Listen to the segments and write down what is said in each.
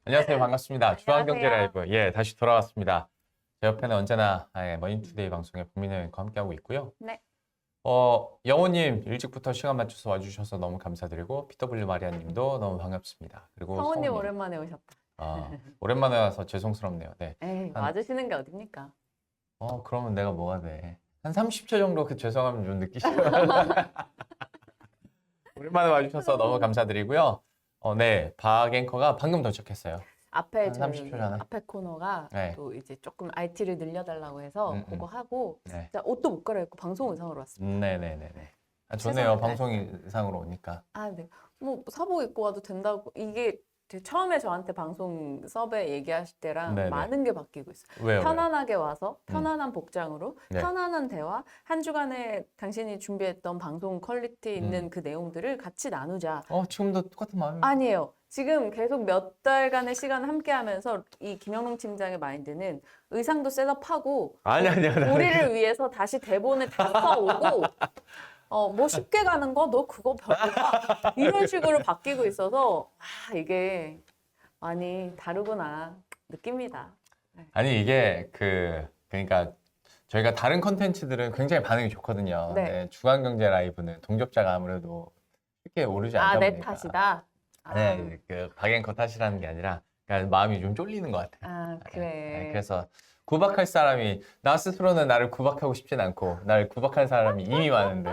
안녕하세요. 반갑습니다. 주한경제 안녕하세요. 라이브. 예, 다시 돌아왔습니다. 제 옆에는 언제나 머니투데이 방송의 박민혜 앵커 함께하고 있고요. 네. 영호님 일찍부터 시간 맞춰서 와주셔서 너무 감사드리고 PW 마리아님도 너무 반갑습니다. 그리고 성우님 성우님. 오랜만에 오셨다. 오랜만에 와서 죄송스럽네요. 네. 에이, 한- 와주시는 게 어딥니까? 그러면 내가 뭐가 돼? 한 30초 정도 그 죄송함 좀 느끼시면 오랜만에 와주셔서 너무 감사드리고요. 네, 박 앵커가 방금 도착했어요. 앞에 한 30초 전에. 앞에 코너가 네. 또 이제 조금 RT를 늘려달라고 해서 그거 하고 네. 진짜 옷도 못 갈아입고 방송 의상으로 왔습니다. 네네네네. 좋네요. 최선을 방송 이상으로 오니까. 아, 네. 뭐 사복 입고 와도 된다고 이게 처음에 저한테 방송 섭외 얘기하실 때랑 네네. 많은 게 바뀌고 있어요. 왜요? 편안하게 와서 편안한 복장으로 네. 편안한 대화 한 주간에 당신이 준비했던 방송 퀄리티 있는 그 내용들을 같이 나누자. 지금도 똑같은 마음입니다. 아니에요. 지금 계속 몇 달간의 시간을 함께 하면서 이 김영롱 팀장의 마인드는 의상도 셋업하고 아니. 우리를 위해서 다시 대본을 다 써오고 뭐 쉽게 가는 거 너 그거 별로다 이런 식으로 바뀌고 있어서 이게 많이 다르구나 느낍니다. 아니 이게 그러니까 저희가 다른 컨텐츠들은 굉장히 반응이 좋거든요. 네. 네, 주간경제 라이브는 동접자가 아무래도 쉽게 오르지 않다 내 보니까. 탓이다. 네, 박앵커 탓이라는 게 아니라 그러니까 마음이 좀 쫄리는 것 같아요. 그래. 네, 그래서 구박할 사람이 나 스스로는 나를 구박하고 싶진 않고 나를 구박할 사람이 이미 많은데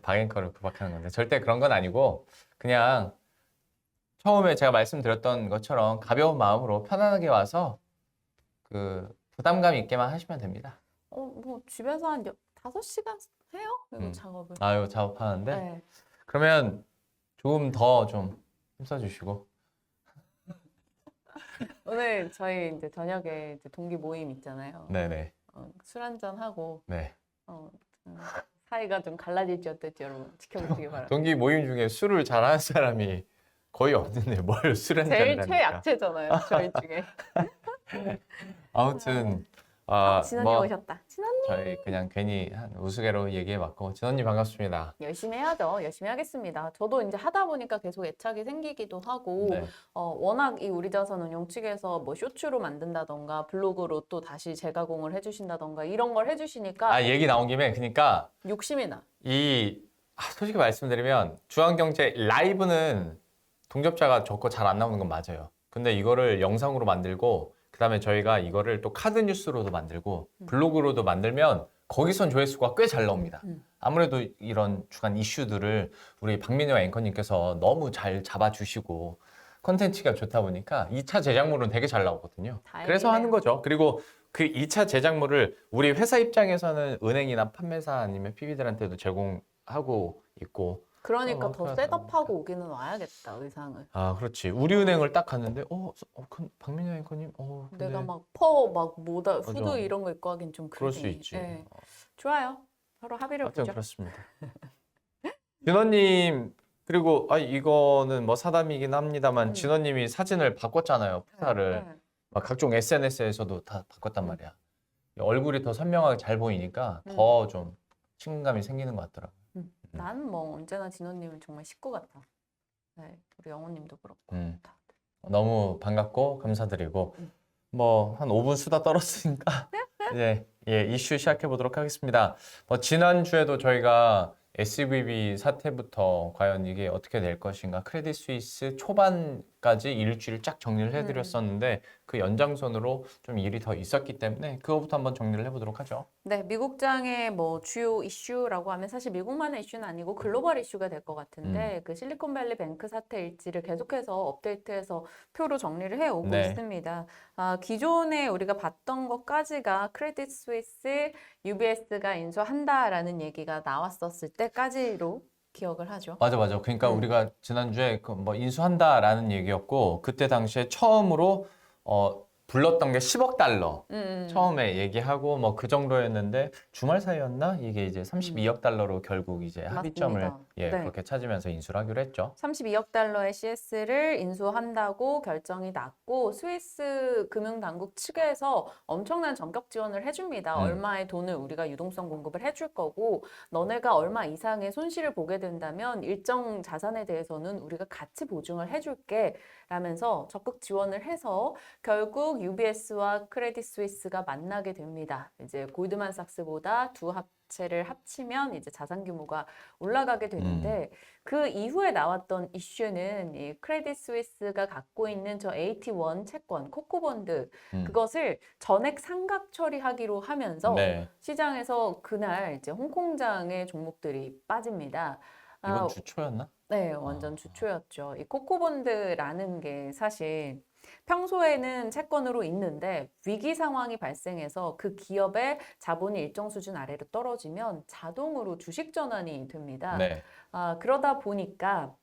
박앵커를 구박하는 건데 절대 그런 건 아니고 그냥 처음에 제가 말씀드렸던 것처럼 가벼운 마음으로 편안하게 와서 부담감 있게만 하시면 됩니다. 뭐 집에서 한 5시간 해요? 이거 작업을. 이거 작업하는데 네. 그러면 조금 더 좀 힘써주시고. 오늘 저희 이제 저녁에 이제 동기 모임 있잖아요. 네네. 술 한잔 하고 네. 사이가 좀 갈라질지 어떨지 여러분 지켜보시기 바랍니다. 동기 모임 중에 술을 잘하는 사람이 거의 없는데 뭘 술 한잔을 제일 합니까? 최약체잖아요, 저희 중에. 아무튼 진원님 오셨다. 진원님 저희 그냥 괜히 한 우스개로 얘기해봤고 진원님 반갑습니다. 열심히 해야죠. 열심히 하겠습니다. 저도 이제 하다 보니까 계속 애착이 생기기도 하고 네. 워낙 이 우리 자산 운용 측에서 뭐 쇼츠로 만든다던가 블로그로 또 다시 재가공을 해주신다던가 이런 걸 해주시니까 얘기 나온 김에 그러니까 욕심이 나. 솔직히 말씀드리면 주한경제 라이브는 동접자가 적고 잘 안 나오는 건 맞아요. 근데 이거를 영상으로 만들고 그다음에 저희가 이거를 또 카드 뉴스로도 만들고 블로그로도 만들면 거기선 조회수가 꽤 잘 나옵니다. 아무래도 이런 주간 이슈들을 우리 박민혜와 앵커님께서 너무 잘 잡아주시고 컨텐츠가 좋다 보니까 2차 제작물은 되게 잘 나오거든요. 다행이네요. 그래서 하는 거죠. 그리고 그 2차 제작물을 우리 회사 입장에서는 은행이나 판매사 아니면 PB들한테도 제공하고 있고 그러니까 더 그러다 셋업하고 오기는 와야겠다, 의상을. 그렇지. 우리은행을 딱 갔는데 박민혜 앵커님 근데 내가 막 모다 후드 맞아. 이런 거 입고 하긴 좀 그럴 그러니. 수 있지. 네. 좋아요. 서로 합의를 하여튼 보죠. 그렇습니다. 진원님 그리고 이거는 뭐 사담이긴 합니다만 진원님이 사진을 바꿨잖아요. 프사를 네. 막 각종 SNS에서도 다 바꿨단 말이야. 얼굴이 더 선명하게 잘 보이니까 더 좀 친근감이 생기는 것 같더라고요. 난 뭐 언제나 진호님은 정말 식구 같아. 네, 우리 영호님도 그렇고. 다들. 너무 반갑고 감사드리고 뭐 한 5분 수다 떨었으니까 이제 이슈 시작해 보도록 하겠습니다. 지난주에도 저희가 SVB 사태부터 과연 이게 어떻게 될 것인가 크레딧 스위스 초반까지 일주일 쫙 정리를 해드렸었는데 그 연장선으로 좀 일이 더 있었기 때문에 그거부터 한번 정리를 해보도록 하죠. 네, 미국장의 뭐 주요 이슈라고 하면 사실 미국만의 이슈는 아니고 글로벌 이슈가 될 것 같은데 그 실리콘밸리 뱅크 사태 일지를 계속해서 업데이트해서 표로 정리를 해오고 네. 있습니다. 기존에 우리가 봤던 것까지가 크레딧 스위스, UBS가 인수한다라는 얘기가 나왔었을 때까지로 기억을 하죠. 맞아. 그러니까 우리가 지난주에 뭐 인수한다라는 얘기였고 그때 당시에 처음으로 불렀던 게 10억 달러 처음에 얘기하고 뭐 그 정도였는데 주말 사이였나? 이게 이제 32억 달러로 결국 이제 합의점을 맞습니다. 네. 그렇게 찾으면서 인수를 하기로 했죠. 32억 달러의 CS를 인수한다고 결정이 났고 스위스 금융당국 측에서 엄청난 전격 지원을 해줍니다. 얼마의 돈을 우리가 유동성 공급을 해줄 거고 너네가 얼마 이상의 손실을 보게 된다면 일정 자산에 대해서는 우리가 같이 보증을 해줄게 라면서 적극 지원을 해서 결국 UBS와 크레딧 스위스가 만나게 됩니다. 이제 골드만삭스보다 두 합체를 합치면 이제 자산 규모가 올라가게 되는데 그 이후에 나왔던 이슈는 이 크레딧 스위스가 갖고 있는 저 AT1 채권, 코코본드 그것을 전액 상각 처리하기로 하면서 네. 시장에서 그날 이제 홍콩장의 종목들이 빠집니다. 이건 주초였나? 네, 완전 주초였죠. 이 코코본드라는 게 사실 평소에는 채권으로 있는데 위기 상황이 발생해서 그 기업의 자본이 일정 수준 아래로 떨어지면 자동으로 주식 전환이 됩니다. 네. 그러다 보니까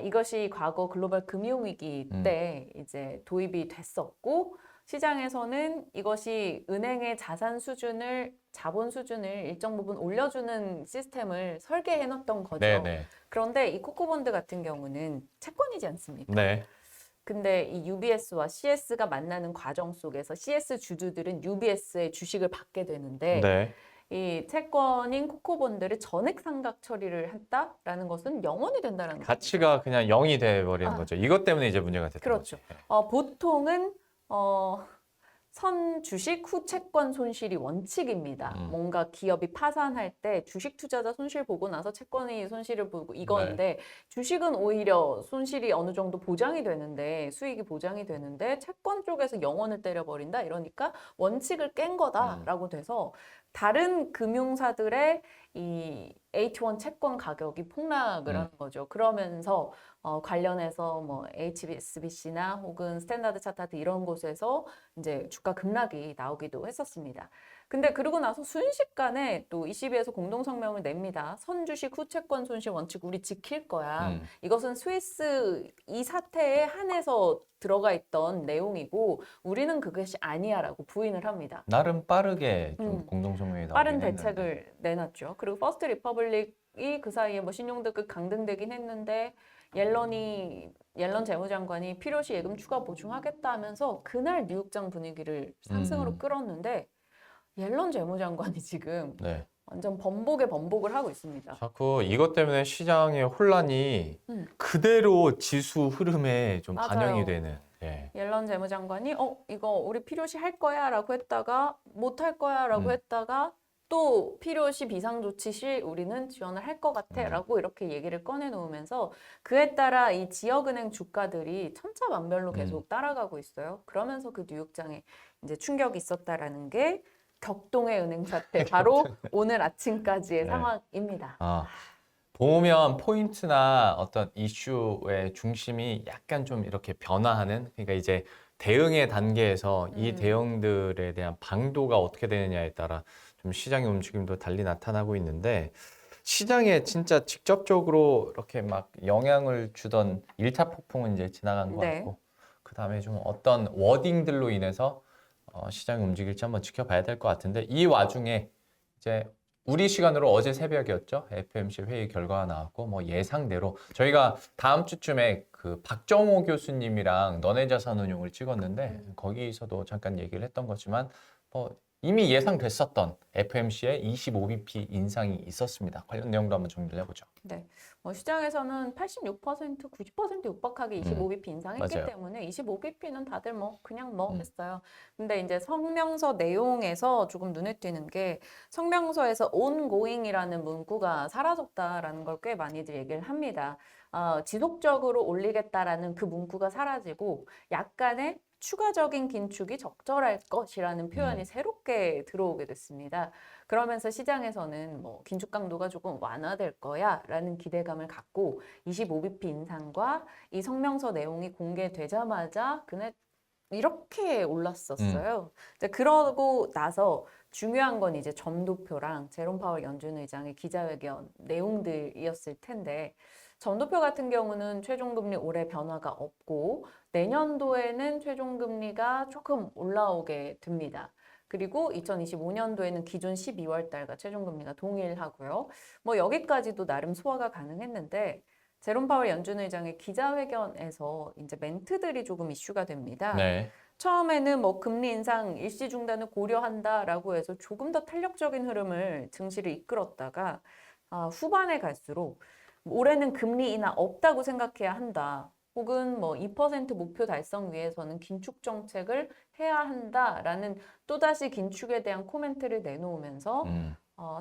이것이 과거 글로벌 금융위기 때 이제 도입이 됐었고 시장에서는 이것이 은행의 자본 수준을 일정 부분 올려주는 시스템을 설계해 놓았던 거죠. 네네. 그런데 이 코코본드 같은 경우는 채권이지 않습니까? 네. 근데 이 UBS와 CS가 만나는 과정 속에서 CS 주주들은 UBS의 주식을 받게 되는데 네. 이 채권인 코코본드를 전액 상각 처리를 했다라는 것은 영원이 된다는 거죠. 가치가 그냥 0이 돼 버리는 거죠. 이것 때문에 이제 문제가 됐던 그렇죠. 거지. 보통은 선 주식 후 채권 손실이 원칙입니다. 뭔가 기업이 파산할 때 주식 투자자 손실 보고 나서 채권이 손실을 보고 이건데 주식은 오히려 손실이 어느 정도 보장이 되는데 수익이 보장이 되는데 채권 쪽에서 영원을 때려버린다 이러니까 원칙을 깬 거다라고 돼서 다른 금융사들의 이 AT1 채권 가격이 폭락을 하는 거죠. 그러면서 관련해서 뭐 HSBC나 혹은 스탠다드 차타드 이런 곳에서 이제 주가 급락이 나오기도 했었습니다. 근데 그러고 나서 순식간에 또 ECB에서 공동 성명을 냅니다. 선주식 후 채권 손실 원칙 우리 지킬 거야. 이것은 스위스 이 사태에 한해서 들어가 있던 내용이고 우리는 그것이 아니야라고 부인을 합니다. 나름 빠르게 좀 공동성명이 나오긴 빠른 했는데. 대책을 내놨죠. 그리고 퍼스트 리퍼블릭이 그 사이에 뭐 신용등급 강등되긴 했는데 옐런 재무장관이 필요시 예금 추가 보충하겠다 하면서 그날 뉴욕장 분위기를 상승으로 끌었는데 옐런 재무장관이 지금 네. 완전 번복에 번복을 하고 있습니다. 자꾸 이것 때문에 시장의 혼란이 그대로 지수 흐름에 좀 맞아요. 반영이 되는. 예. 옐런 재무장관이 이거 우리 필요시 할 거야라고 했다가 못 할 거야라고 했다가 또 필요시 비상조치 시 우리는 지원을 할 것 같아라고 이렇게 얘기를 꺼내 놓으면서 그에 따라 이 지역은행 주가들이 천차만별로 계속 따라가고 있어요. 그러면서 그 뉴욕장에 이제 충격이 있었다라는 게 격동의 은행 사태 바로 오늘 아침까지의 네. 상황입니다. 보면 포인트나 어떤 이슈의 중심이 약간 좀 이렇게 변화하는 그러니까 이제 대응의 단계에서 이 대응들에 대한 방도가 어떻게 되느냐에 따라 좀 시장의 움직임도 달리 나타나고 있는데 시장에 진짜 직접적으로 이렇게 막 영향을 주던 1차 폭풍은 이제 지나간 것 네. 같고 그다음에 좀 어떤 워딩들로 인해서 시장이 움직일지 한번 지켜봐야 될 것 같은데 이 와중에 이제 우리 시간으로 어제 새벽이었죠. FOMC 회의 결과가 나왔고 뭐 예상대로 저희가 다음 주쯤에 그 박정호 교수님이랑 너네자산운용을 찍었는데 거기서도 잠깐 얘기를 했던 거지만 이미 예상됐었던 FOMC의 25bp 인상이 있었습니다. 관련 내용도 한번 정리를 해보죠. 네. 시장에서는 86%, 90% 육박하게 25bp 인상했기 맞아요. 때문에 25bp는 다들 그냥 했어요. 근데 이제 성명서 내용에서 조금 눈에 띄는 게 성명서에서 ongoing이라는 문구가 사라졌다라는 걸 꽤 많이들 얘기를 합니다. 지속적으로 올리겠다라는 그 문구가 사라지고 약간의 추가적인 긴축이 적절할 것이라는 표현이 새롭게 들어오게 됐습니다. 그러면서 시장에서는 긴축 강도가 조금 완화될 거야 라는 기대감을 갖고 25bp 인상과 이 성명서 내용이 공개되자마자 그날 이렇게 올랐었어요. 이제 그러고 나서 중요한 건 이제 점도표랑 제롬 파월 연준 의장의 기자회견 내용들이었을 텐데 점도표 같은 경우는 최종금리 올해 변화가 없고 내년도에는 최종금리가 조금 올라오게 됩니다. 그리고 2025년도에는 기존 12월 달과 최종금리가 동일하고요. 여기까지도 나름 소화가 가능했는데 제롬 파월 연준 의장의 기자회견에서 이제 멘트들이 조금 이슈가 됩니다. 네. 처음에는 금리 인상 일시 중단을 고려한다라고 해서 조금 더 탄력적인 흐름을 증시를 이끌었다가 후반에 갈수록 올해는 금리 인하 없다고 생각해야 한다. 혹은 뭐 2% 목표 달성 위해서는 긴축 정책을 해야 한다라는 또다시 긴축에 대한 코멘트를 내놓으면서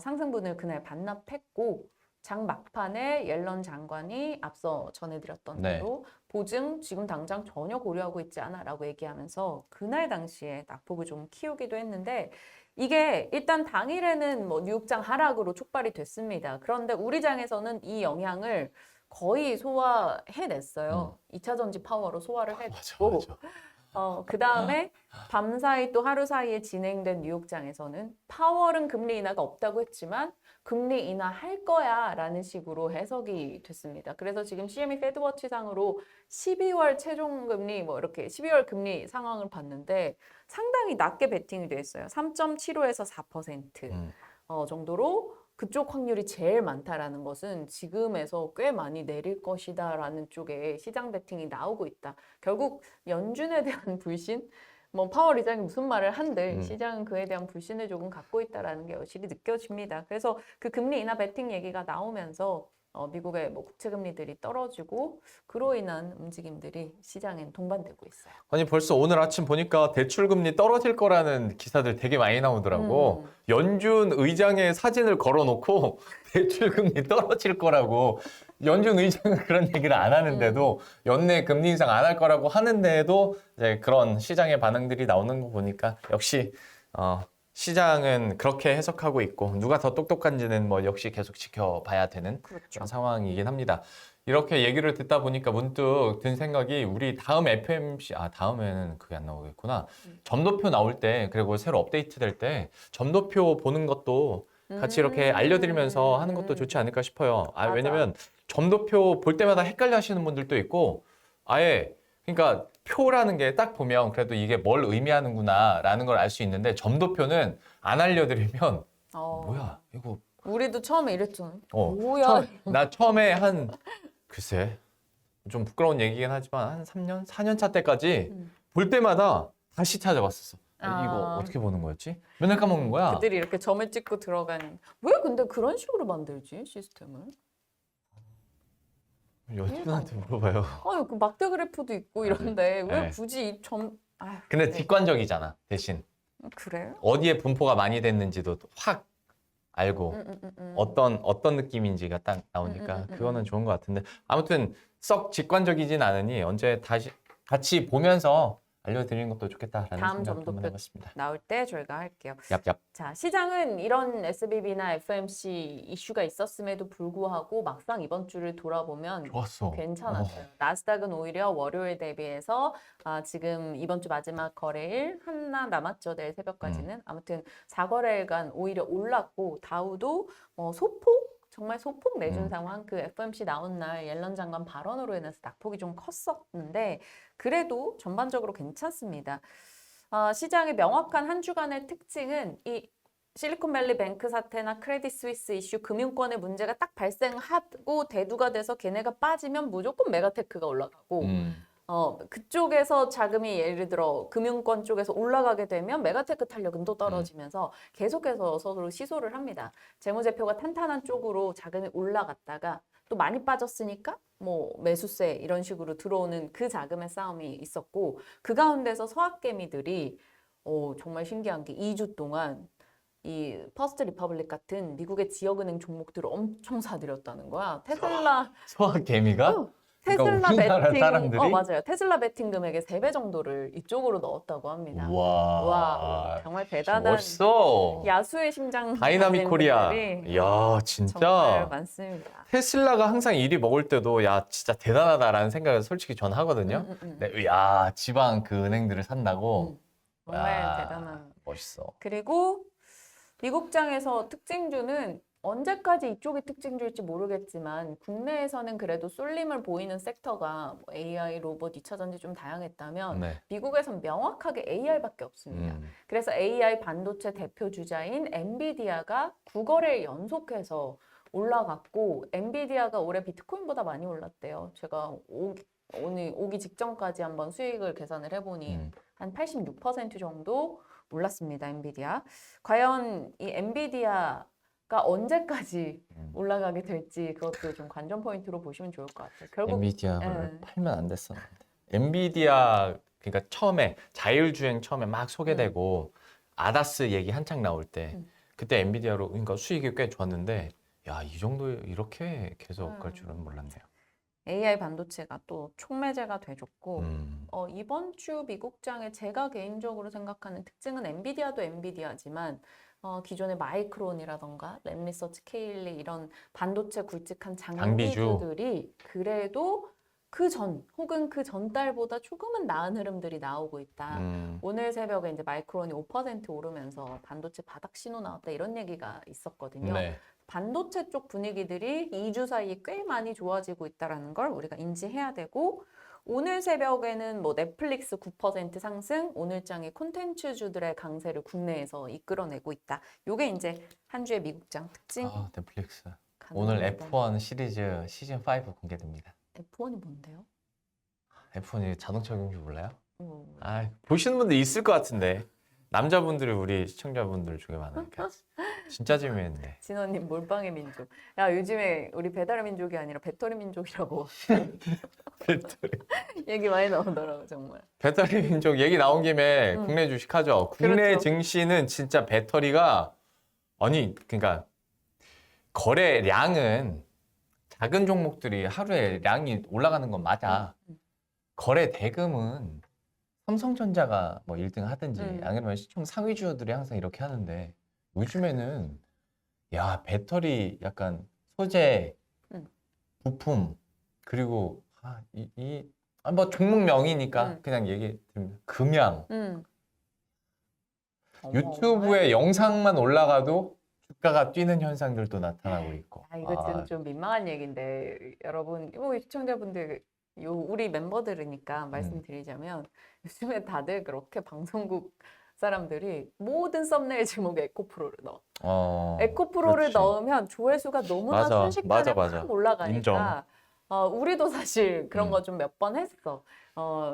상승분을 그날 반납했고 장 막판에 옐런 장관이 앞서 전해드렸던 네. 대로 보증 지금 당장 전혀 고려하고 있지 않아라고 얘기하면서 그날 당시에 낙폭을 좀 키우기도 했는데 이게 일단 당일에는 뭐 뉴욕장 하락으로 촉발이 됐습니다. 그런데 우리 장에서는 이 영향을 거의 소화해냈어요. 2차 전지 파워로 소화를 맞아, 했고 맞아. 그 다음에 밤사이 또 하루 사이에 진행된 뉴욕장에서는 파월은 금리 인하가 없다고 했지만 금리 인하할 거야 라는 식으로 해석이 됐습니다. 그래서 지금 CME 페드워치상으로 12월 최종금리 뭐 이렇게 12월 금리 상황을 봤는데 상당히 낮게 베팅이 돼 있어요. 3.75에서 4% 정도로 그쪽 확률이 제일 많다라는 것은 지금에서 꽤 많이 내릴 것이다라는 쪽에 시장 베팅이 나오고 있다. 결국 연준에 대한 불신, 뭐 파월 의장이 무슨 말을 한들 시장은 그에 대한 불신을 조금 갖고 있다라는 게 여실히 느껴집니다. 그래서 그 금리 인하 베팅 얘기가 나오면서 미국의 뭐 국채 금리들이 떨어지고 그로 인한 움직임들이 시장엔 동반되고 있어요. 아니 벌써 오늘 아침 보니까 대출금리 떨어질 거라는 기사들 되게 많이 나오더라고. 연준 의장의 사진을 걸어놓고 대출금리 떨어질 거라고. 연준 의장은 그런 얘기를 안 하는데도 연내 금리 인상 안 할 거라고 하는데도 이제 그런 시장의 반응들이 나오는 거 보니까 역시 시장은 그렇게 해석하고 있고 누가 더 똑똑한지는 뭐 역시 계속 지켜봐야 되는 그렇죠. 그런 상황이긴 합니다. 이렇게 얘기를 듣다 보니까 문득 든 생각이 우리 다음 FMC, 다음에는 그게 안 나오겠구나. 점도표 나올 때, 그리고 새로 업데이트 될 때 점도표 보는 것도 같이 이렇게 알려드리면서 하는 것도 좋지 않을까 싶어요. 맞아. 왜냐면 점도표 볼 때마다 헷갈려 하시는 분들도 있고 아예 그러니까 표라는 게 딱 보면 그래도 이게 뭘 의미하는구나 라는 걸 알 수 있는데 점도표는 안 알려드리면 뭐야 이거 우리도 처음에 이랬잖아. 뭐야? 나 처음에 글쎄 좀 부끄러운 얘기긴 하지만 한 3년, 4년 차 때까지 볼 때마다 다시 찾아봤었어. 이거 어떻게 보는 거였지? 맨날 까먹는 거야. 그들이 이렇게 점을 찍고 들어가는. 왜 근데 그런 식으로 만들지 시스템을? 연준한테 물어봐요. 그 막대 그래프도 있고 이런데 왜 네. 굳이 이 점? 근데 뒷관적이잖아 대신. 그래? 어디에 분포가 많이 됐는지도 확 알고 어떤 느낌인지가 딱 나오니까 그거는 좋은 것 같은데 아무튼 썩 직관적이진 않으니 언제 다시 같이 보면서 알려드리는 것도 좋겠다라는 다음 생각 한번 점도표 해봤습니다. 나올 때 저희가 할게요. 얍얍. 자, 시장은 이런 SBB나 FMC 이슈가 있었음에도 불구하고 막상 이번 주를 돌아보면 좋았어. 괜찮았어요. 나스닥은 오히려 월요일 대비해서 지금 이번 주 마지막 거래일 하나 남았죠. 내일 새벽까지는. 아무튼 4거래일간 오히려 올랐고 다우도 소폭 정말 소폭 내준 상황, 그 FOMC 나온 날 옐런 장관 발언으로 인해서 낙폭이 좀 컸었는데 그래도 전반적으로 괜찮습니다. 시장의 명확한 한 주간의 특징은 이 실리콘밸리 뱅크 사태나 크레딧 스위스 이슈 금융권의 문제가 딱 발생하고 대두가 돼서 걔네가 빠지면 무조건 메가테크가 올라가고 그쪽에서 자금이 예를 들어 금융권 쪽에서 올라가게 되면 메가테크 탄력은 또 떨어지면서 계속해서 서로 시소를 합니다. 재무제표가 탄탄한 쪽으로 자금이 올라갔다가 또 많이 빠졌으니까 뭐 매수세 이런 식으로 들어오는 그 자금의 싸움이 있었고 그 가운데서 서학개미들이 정말 신기한 게 2주 동안 이 퍼스트 리퍼블릭 같은 미국의 지역은행 종목들을 엄청 사들였다는 거야. 테슬라 소화개미가? 테슬라 그러니까 우리나라 베팅, 사람들이? 맞아요. 테슬라 베팅 금액의 3배 정도를 이쪽으로 넣었다고 합니다. 와, 정말 대단한 멋있어. 야수의 심장 다이나믹 가진 코리아. 분들이 이야, 정말 진짜. 많습니다. 테슬라가 항상 일이 먹을 때도 야, 진짜 대단하다라는 생각을 솔직히 전 하거든요. 근데 야, 지방 그 은행들을 산다고. 정말 야, 대단한. 멋있어. 그리고 미국장에서 특징주는 언제까지 이쪽이 특징주일지 모르겠지만 국내에서는 그래도 쏠림을 보이는 섹터가 뭐 AI, 로봇, 2차 전지 좀 다양했다면 네. 미국에선 명확하게 AR밖에 없습니다. 그래서 AI 반도체 대표 주자인 엔비디아가 9거래일 연속해서 올라갔고 엔비디아가 올해 비트코인보다 많이 올랐대요. 제가 오늘 오기 직전까지 한번 수익을 계산을 해보니 한 86% 정도 올랐습니다. 엔비디아. 과연 이 엔비디아 언제까지 올라가게 될지 그것도 좀 관전 포인트로 보시면 좋을 것 같아요. 결국 엔비디아를 예. 팔면 안 됐었는데. 엔비디아 그러니까 처음에 자율주행 처음에 막 소개되고 아다스 얘기 한창 나올 때 그때 엔비디아로 그러니까 수익이 꽤 좋았는데 야, 이 정도 이렇게 계속 갈 줄은 몰랐네요. AI 반도체가 또 촉매제가 돼줬고 음. 이번 주 미국장에 제가 개인적으로 생각하는 특징은 엔비디아도 엔비디아지만 기존의 마이크론이라던가 램리서치, 케일리 이런 반도체 굵직한 장비주. 장비주들이 그래도 그 전 혹은 그 전달보다 조금은 나은 흐름들이 나오고 있다. 오늘 새벽에 이제 마이크론이 5% 오르면서 반도체 바닥 신호 나왔다 이런 얘기가 있었거든요. 네. 반도체 쪽 분위기들이 2주 사이에 꽤 많이 좋아지고 있다는 걸 우리가 인지해야 되고 오늘 새벽에는 뭐 넷플릭스 9% 상승, 오늘장의 콘텐츠주들의 강세를 국내에서 이끌어내고 있다. 요게 이제 한 주의 미국장 특징. 아, 넷플릭스. 가는 오늘 겁니다. F1 시리즈 시즌 5 공개됩니다. F1이 뭔데요? F1이 자동차 경주 몰라요? 어, 아, 보시는 분들 있을 것 같은데. 남자분들이 우리 시청자분들 중에 많으니까. 진짜 재미있는데. 진원님 몰빵의 민족. 야 요즘에 우리 배달의 민족이 아니라 배터리 민족이라고 배터리. 얘기 많이 나오더라고 정말. 배터리 민족 얘기 나온 김에 국내 주식 하죠. 국내 그렇죠. 증시는 진짜 배터리가 아니 그러니까 거래량은 작은 종목들이 하루에 량이 올라가는 건 맞아. 거래 대금은 삼성전자가 뭐 1등 하든지 아니면 시총 상위주들이 항상 이렇게 하는데 요즘에는 야 배터리 약간 소재 부품 그리고 뭐 종목명이니까 그냥 얘기 드리면 금양 유튜브에 영상만 올라가도 주가가 뛰는 현상들도 나타나고 있고. 아, 이거 지금 좀 민망한 얘기인데 여러분, 시청자분들, 우리 멤버들이니까 말씀드리자면 요즘에 다들 그렇게 방송국 사람들이 모든 썸네일 제목에 에코프로를 넣어. 에코프로를 그렇지. 넣으면 조회수가 너무나 맞아, 순식간에 맞아. 팍 올라가니까 인정. 우리도 사실 그런 거 좀 몇 번 했어.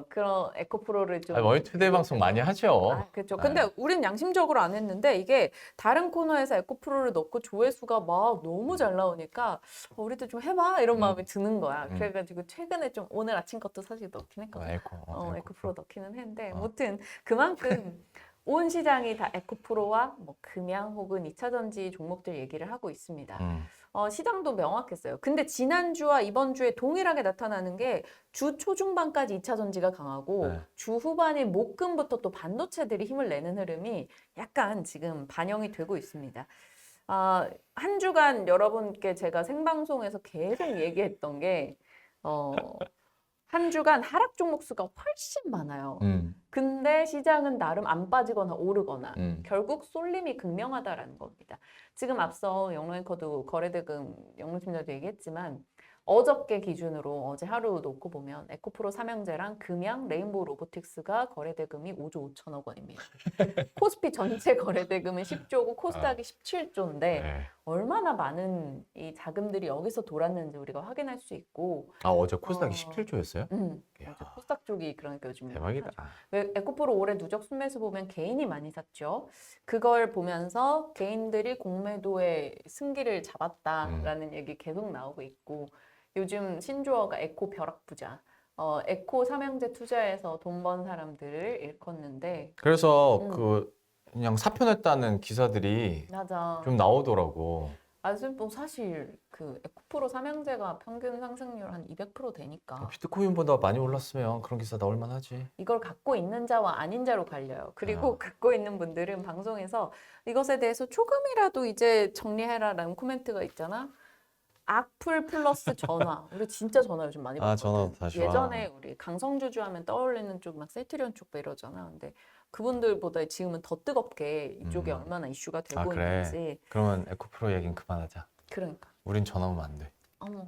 그런 에코프로를 좀 월투데이 방송 많이 하죠. 그렇죠. 근데 우린 양심적으로 안 했는데 이게 다른 코너에서 에코프로를 넣고 조회수가 막 너무 잘 나오니까 우리도 좀 해봐 이런 마음이 드는 거야. 그래가지고 최근에 좀 오늘 아침 것도 사실 넣긴 했거든. 에코프로 넣기는 했는데 아무튼 그만큼 온 시장이 다 에코프로와 뭐 금양 혹은 2차전지 종목들 얘기를 하고 있습니다. 시장도 명확했어요. 근데 지난주와 이번 주에 동일하게 나타나는 게 주 초중반까지 2차전지가 강하고 주 후반에 목금부터 또 반도체들이 힘을 내는 흐름이 약간 지금 반영이 되고 있습니다. 한 주간 여러분께 제가 생방송에서 계속 얘기했던 게 한 주간 하락 종목 수가 훨씬 많아요. 근데 시장은 나름 안 빠지거나 오르거나 결국 쏠림이 극명하다라는 겁니다. 지금 앞서 영롱앵커도 거래대금 영롱팀장도 얘기했지만 어저께 기준으로 어제 하루 놓고 보면 에코프로 삼형제랑 금양, 레인보우 로보틱스가 거래대금이 5조 5천억 원입니다. 코스피 전체 거래대금은 10조고 코스닥이 17조인데 얼마나 많은 이 자금들이 여기서 돌았는지 우리가 확인할 수 있고 어제 코스닥이 17조였어요? 어제 코스닥 쪽이 그러니까 요즘 대박이다. 에코프로 올해 누적 순매수 보면 개인이 많이 샀죠. 그걸 보면서 개인들이 공매도의 승기를 잡았다라는 얘기 계속 나오고 있고 요즘 신조어가 에코 벼락부자. 에코 삼형제 투자해서 돈 번 사람들을 일컫는데 그래서 그냥 사표냈다는 기사들이 맞아. 좀 나오더라고. 뭐 사실 그 에코프로 삼형제가 평균 상승률 한 200% 되니까 비트코인보다 많이 올랐으면 그런 기사 나올 만하지. 이걸 갖고 있는 자와 아닌 자로 갈려요. 그리고 갖고 있는 분들은 방송에서 이것에 대해서 조금이라도 이제 정리해라라는 코멘트가 있잖아. 악플 플러스 전화. 우리 진짜 전화 요즘 많이 받거든. 전화도 다시 와. 예전에 우리 강성주주 하면 떠올리는 쪽 막 세트리온 쪽 이러잖아. 근데 그분들보다 지금은 더 뜨겁게 이쪽이 얼마나 이슈가 되고 그래. 있는지. 그러면 에코프로 얘기는 그만하자. 그러니까. 우린 전화 오면 안 돼. 어머.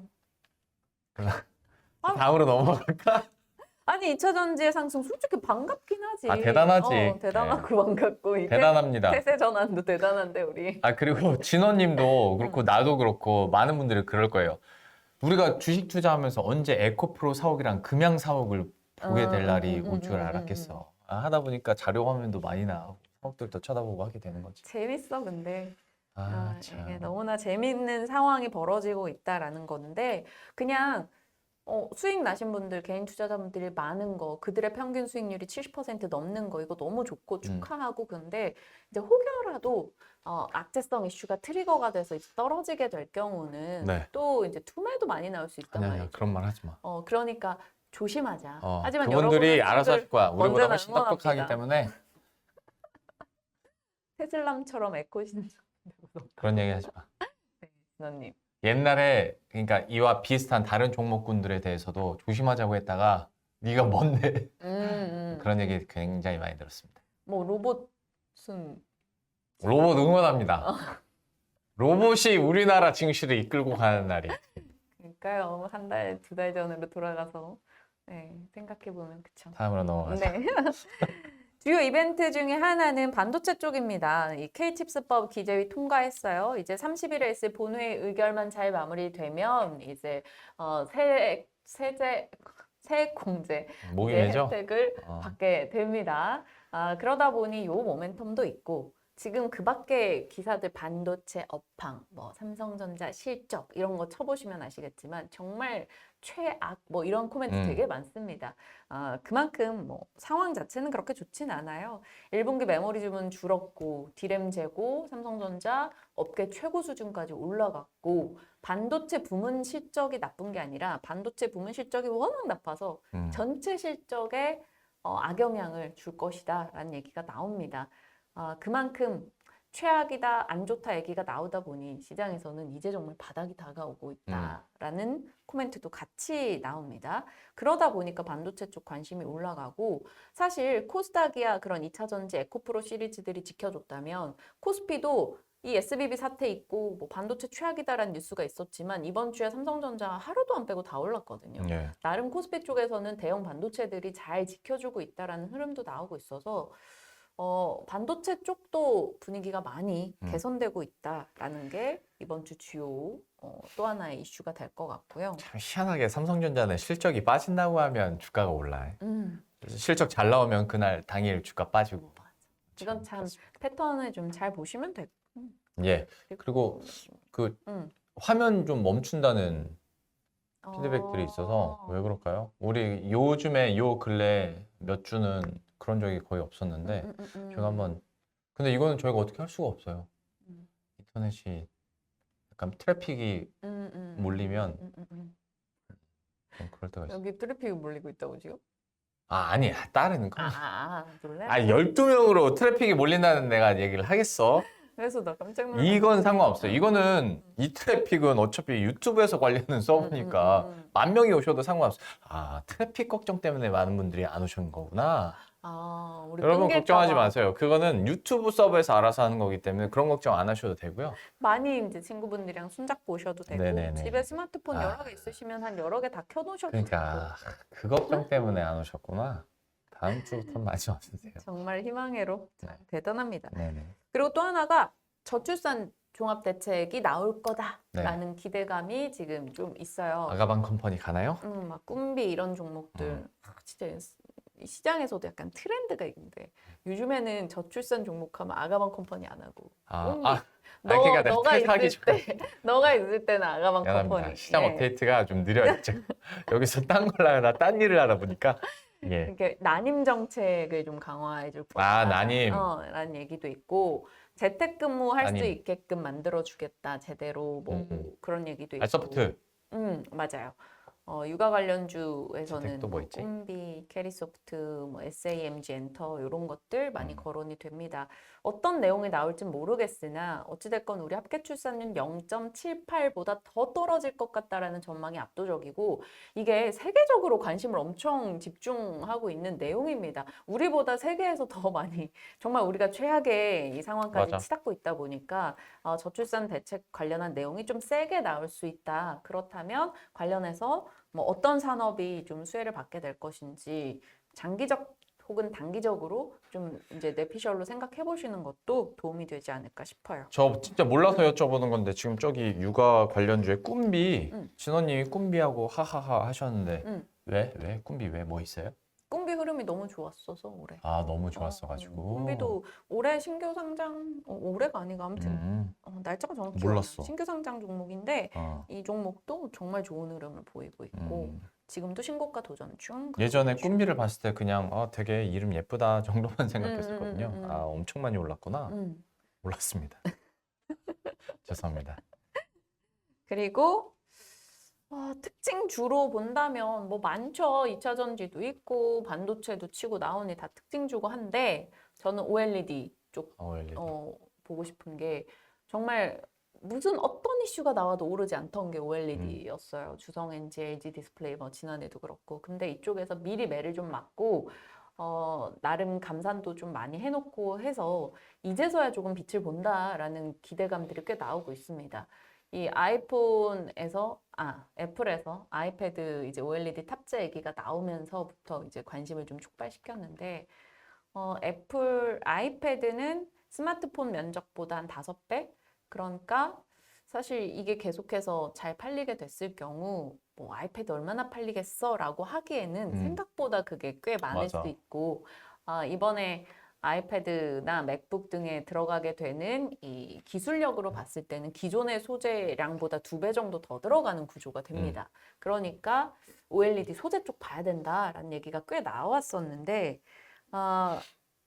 다음으로 넘어갈까? 아니 2차전지의 상승 솔직히 반갑긴 하지. 대단하지. 대단하고 반갑고 이게 대단합니다. 태세 전환도 대단한데 우리. 그리고 진원님도 그렇고 나도 그렇고 많은 분들이 그럴 거예요. 우리가 주식 투자하면서 언제 에코프로 사옥이랑 금양 사옥을 보게 될 날이 올 줄 알았겠어. 하다 보니까 자료 화면도 많이 나오고 사옥들도 쳐다보고 하게 되는 거지. 재밌어 근데. 이게 너무나 재미있는 상황이 벌어지고 있다라는 건데 그냥 수익 나신 분들, 개인 투자자분들이 많은 거, 그들의 평균 수익률이 70% 넘는 거 이거 너무 좋고 축하하고 근데 이제 혹여라도 악재성 이슈가 트리거가 돼서 이제 떨어지게 될 경우는 네. 또 이제 투매도 많이 나올 수 있단 아니야, 말이죠. 그런 말 하지 마. 그러니까 조심하자. 하지만 그분들이 여러분은 알아서 할 거야. 우리보다 언제나 훨씬 똑똑하기 응원합니다. 때문에 테슬람처럼 에코신 그런 얘기 하지 마. 님 옛날에 그러니까 이와 비슷한 다른 종목군들에 대해서도 조심하자고 했다가 네가 뭔데 그런 얘기 굉장히 많이 들었습니다. 뭐 로봇은 로봇 응원합니다. 로봇이 우리나라 증시를 이끌고 가는 날이. 그러니까요. 한 달, 두 달 전으로 돌아가서 생각해 보면 그쵸. 다음으로 넘어가자. 네. 주요 이벤트 중에 하나는 반도체 쪽입니다. 이 K칩스법 기재위 통과했어요. 이제 30일에 있을 본회의 의결만 잘 마무리되면 이제 세액 공제 모임이죠? 혜택을 받게 됩니다. 그러다 보니 요 모멘텀도 있고 지금 그 밖에 기사들 반도체 업황, 뭐 삼성전자 실적 이런 거 쳐보시면 아시겠지만 정말 최악 뭐 이런 코멘트 되게 많습니다. 그만큼 뭐 상황 자체는 그렇게 좋진 않아요. 1분기 메모리 주문 줄었고 디램 재고 삼성전자 업계 최고 수준까지 올라갔고 반도체 부문 실적이 나쁜 게 아니라 반도체 부문 실적이 워낙 나빠서 전체 실적에 악영향을 줄 것이다 라는 얘기가 나옵니다. 그만큼 최악이다, 안 좋다 얘기가 나오다 보니 시장에서는 이제 정말 바닥이 다가오고 있다라는 코멘트도 같이 나옵니다. 그러다 보니까 반도체 쪽 관심이 올라가고 사실 코스닥이야 그런 2차 전지 에코프로 시리즈들이 지켜줬다면 코스피도 이 SBB 사태 있고 뭐 반도체 최악이다라는 뉴스가 있었지만 이번 주에 삼성전자 하루도 안 빼고 다 올랐거든요. 네. 나름 코스피 쪽에서는 대형 반도체들이 잘 지켜주고 있다라는 흐름도 나오고 있어서 반도체 쪽도 분위기가 많이 개선되고 있다라는 게 이번 주 주요 또 하나의 이슈가 될 것 같고요. 참 희한하게 삼성전자는 실적이 빠진다고 하면 주가가 올라요. 실적 잘 나오면 그날 당일 주가 빠지고. 이건 참 패턴을 좀 잘 보시면 되고. 예. 그리고 그 화면 좀 멈춘다는 피드백들이 있어서 왜 그럴까요? 우리 요즘에 요 근래 몇 주는 그런 적이 거의 없었는데 제가 한번 근데 이거는 저희가 어떻게 할 수가 없어요. 인터넷이 약간 트래픽이 몰리면 좀 그럴 때가 있어요. 여기 트래픽이 몰리고 있다고 지금? 아니야. 다른 거. 놀래? 12명으로 트래픽이 몰린다는 내가 얘기를 하겠어. 그래서 나 깜짝 놀랐어. 이건 상관없어요. 이거는 이 트래픽은 어차피 유튜브에서 관리하는 서버니까 10,000명이 오셔도 상관없어요. 트래픽 걱정 때문에 많은 분들이 안 오신 거구나. 우리 여러분 끊길까 걱정하지 봐. 마세요. 그거는 유튜브 서버에서 알아서 하는 거기 때문에 그런 걱정 안 하셔도 되고요. 많이 이제 친구분들이랑 손잡고 오셔도 되고 네네네. 집에 스마트폰 여러 개 있으시면 한 여러 개 다 켜놓으셔도 그러니까 그 걱정 때문에 안 오셨구나. 다음 주부터는 말씀 하세요. 되고 정말 희망회로 대단합니다. 네네. 그리고 또 하나가 저출산 종합대책이 나올 거다라는 기대감이 지금 좀 있어요. 아가방 컴퍼니 가나요? 막 꿈비 이런 종목들 진짜 이 시장에서도 약간 트렌드가 있는데 요즘에는 저출산 종목하면 아가방 컴퍼니 안 하고 꿈비. 그러니까 내가 너가 퇴사하기 있을 때 너가 있을 때는 아가방 미안합니다. 컴퍼니. 시장 업데이트가 좀 느려요. 여기서 딴 걸 하나 딴 일을 하다 보니까 이렇게 난임 정책을 좀 강화해줄 아, 난임. 라는 얘기도 있고 재택근무 할 수 난임. 있게끔 만들어주겠다 제대로 뭐 그런 얘기도 있고. 알소프트. 맞아요. 육아 관련주에서는 재택도 뭐 있지? 꿈비, 캐리소프트, 뭐 SAMG 엔터 이런 것들 많이 거론이 됩니다. 어떤 내용이 나올진 모르겠으나 어찌됐건 우리 합계 출산율 0.78보다 더 떨어질 것 같다라는 전망이 압도적이고 이게 세계적으로 관심을 엄청 집중하고 있는 내용입니다. 우리보다 세계에서 더 많이 정말 우리가 최악의 이 상황까지 맞아. 치닫고 있다 보니까 저출산 대책 관련한 내용이 좀 세게 나올 수 있다. 그렇다면 관련해서 뭐 어떤 산업이 좀 수혜를 받게 될 것인지 장기적 혹은 단기적으로 좀 이제 내피셜로 생각해 보시는 것도 도움이 되지 않을까 싶어요. 저 진짜 몰라서 여쭤보는 건데 지금 저기 육아 관련주에 꿈비 진원님이 꿈비하고 하하하 하셨는데 왜? 꿈비 왜? 뭐 있어요? 꿈비 흐름이 너무 좋았어서 올해. 아, 너무 좋았어가지고. 꿈비도 올해 신규 상장, 올해가 아니고 아무튼 날짜가 정확히 기억이 안 나요. 몰랐어. 신규 상장 종목인데 어. 이 종목도 정말 좋은 흐름을 보이고 있고 음. 지금도 신고가 도전 중. 예전에 중. 꿈비를 봤을 때 그냥 되게 이름 예쁘다 정도만 생각했었거든요. 아, 엄청 많이 올랐구나. 몰랐습니다. 죄송합니다. 그리고 특징 주로 본다면 뭐 많죠. 2차 전지도 있고 반도체도 치고 나오니 다 특징 주고 한데 저는 OLED 쪽 OLED. 보고 싶은 게 정말 무슨 어떤 이슈가 나와도 오르지 않던 게 OLED였어요. 주성NG, LG 디스플레이 뭐 지난해도 그렇고. 근데 이쪽에서 미리 매를 좀 맞고 나름 감산도 좀 많이 해놓고 해서 이제서야 조금 빛을 본다라는 기대감들이 꽤 나오고 있습니다. 이 애플에서 아이패드 이제 OLED 탑재 얘기가 나오면서부터 이제 관심을 좀 촉발시켰는데, 애플 아이패드는 스마트폰 면적보다 한 5배? 그러니까 사실 이게 계속해서 잘 팔리게 됐을 경우 뭐 아이패드 얼마나 팔리겠어? 라고 하기에는 생각보다 그게 꽤 많을 맞아. 수 있고, 이번에 아이패드나 맥북 등에 들어가게 되는 이 기술력으로 봤을 때는 기존의 소재량보다 2배 정도 더 들어가는 구조가 됩니다. 그러니까 OLED 소재 쪽 봐야 된다라는 얘기가 꽤 나왔었는데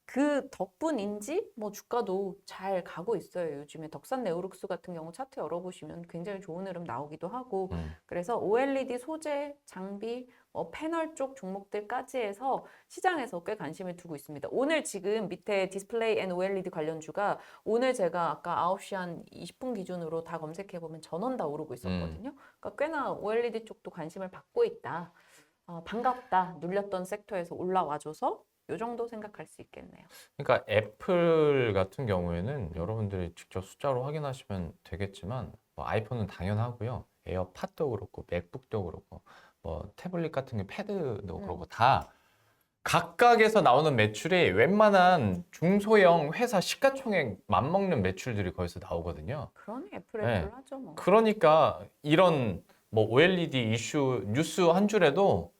그 덕분인지 뭐 주가도 잘 가고 있어요. 요즘에 덕산 네오룩스 같은 경우 차트 열어보시면 굉장히 좋은 흐름 나오기도 하고 그래서 OLED 소재, 장비, 패널 쪽 종목들까지 해서 시장에서 꽤 관심을 두고 있습니다. 오늘 지금 밑에 디스플레이 앤 OLED 관련주가 오늘 제가 아까 9시 한 20분 기준으로 다 검색해보면 전원 다 오르고 있었거든요. 그러니까 꽤나 OLED 쪽도 관심을 받고 있다. 반갑다. 눌렸던 섹터에서 올라와줘서 요 정도 생각할 수 있겠네요. 그러니까 애플 같은 경우에는 여러분들이 직접 숫자로 확인하시면 되겠지만 뭐 아이폰은 당연하고요. 에어팟도 그렇고 맥북도 그렇고 뭐 태블릿 같은 게 패드도 그렇고 다 각각에서 나오는 매출이 웬만한 중소형 회사 시가총액 맞먹는 매출들이 거기서 나오거든요. 그러니 네. 애플 하죠 뭐. 그러니까 이런 뭐 OLED 이슈 뉴스 한 줄에도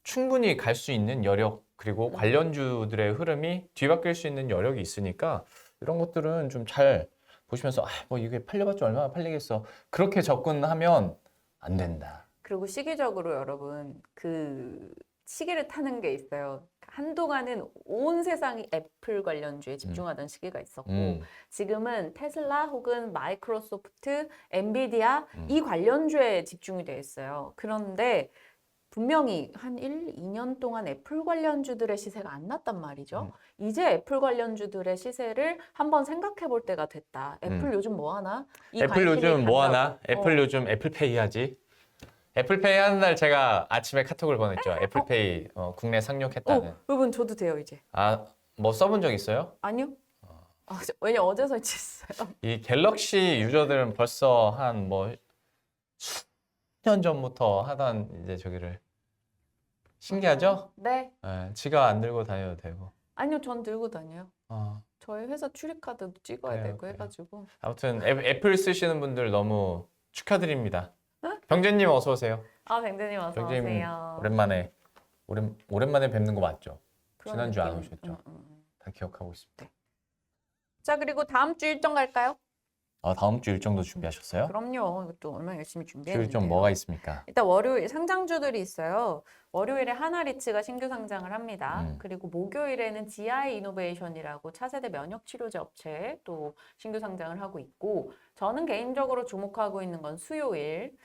충분히 갈 수 있는 여력 그리고 관련주들의 흐름이 뒤바뀔 수 있는 여력이 있으니까 이런 것들은 좀 잘 보시면서 뭐 이게 팔려봤자 얼마나 팔리겠어 그렇게 접근하면 안 된다. 그리고 시기적으로 여러분 그 시기를 타는 게 있어요. 한동안은 온 세상이 애플 관련주에 집중하던 시기가 있었고 지금은 테슬라 혹은 마이크로소프트, 엔비디아 이 관련주에 집중이 돼 있어요. 그런데 분명히 한 1, 2년 동안 애플 관련주들의 시세가 안 났단 말이죠. 이제 애플 관련주들의 시세를 한번 생각해 볼 때가 됐다. 애플 요즘 뭐 하나? 이 애플 관심이 요즘 뭐 간다고. 하나? 애플 요즘 애플페이 하지. 애플페이 하는 날 제가 아침에 카톡을 보냈죠. 애플페이 국내 상륙했다는. 여러분 저도 돼요 이제. 뭐 써본 적 있어요? 아니요. 왜냐 어제 설치했어요. 이 갤럭시 유저들은 벌써 한 뭐 수년 전부터 하던 이제 저기를 신기하죠? 네. 네, 지가 안 들고 다녀도 되고. 아니요, 전 들고 다녀요. 어, 저희 회사 출입카드도 찍어야 그래요, 되고 그래요. 해가지고. 아무튼 애플 쓰시는 분들 너무 축하드립니다. 병재님 어서 오세요. 뱅드님 어서 병재님 오세요. 오랜만에 뵙는 거 맞죠? 그런 지난주 안 느낌. 오셨죠? 다 기억하고 있습니다. 자, 그리고 다음 주 일정 갈까요? 다음 주 일정도 준비하셨어요? 그럼요. 이것도 얼마나 열심히 주 준비했는데. 일정 뭐가 있습니까? 일단 월요일 상장주들이 있어요. 월요일에 하나리츠가 신규 상장을 합니다. 그리고 목요일에는 GI 이노베이션이라고 차세대 면역 치료제 업체 또 신규 상장을 하고 있고 저는 개인적으로 주목하고 있는 건 수요일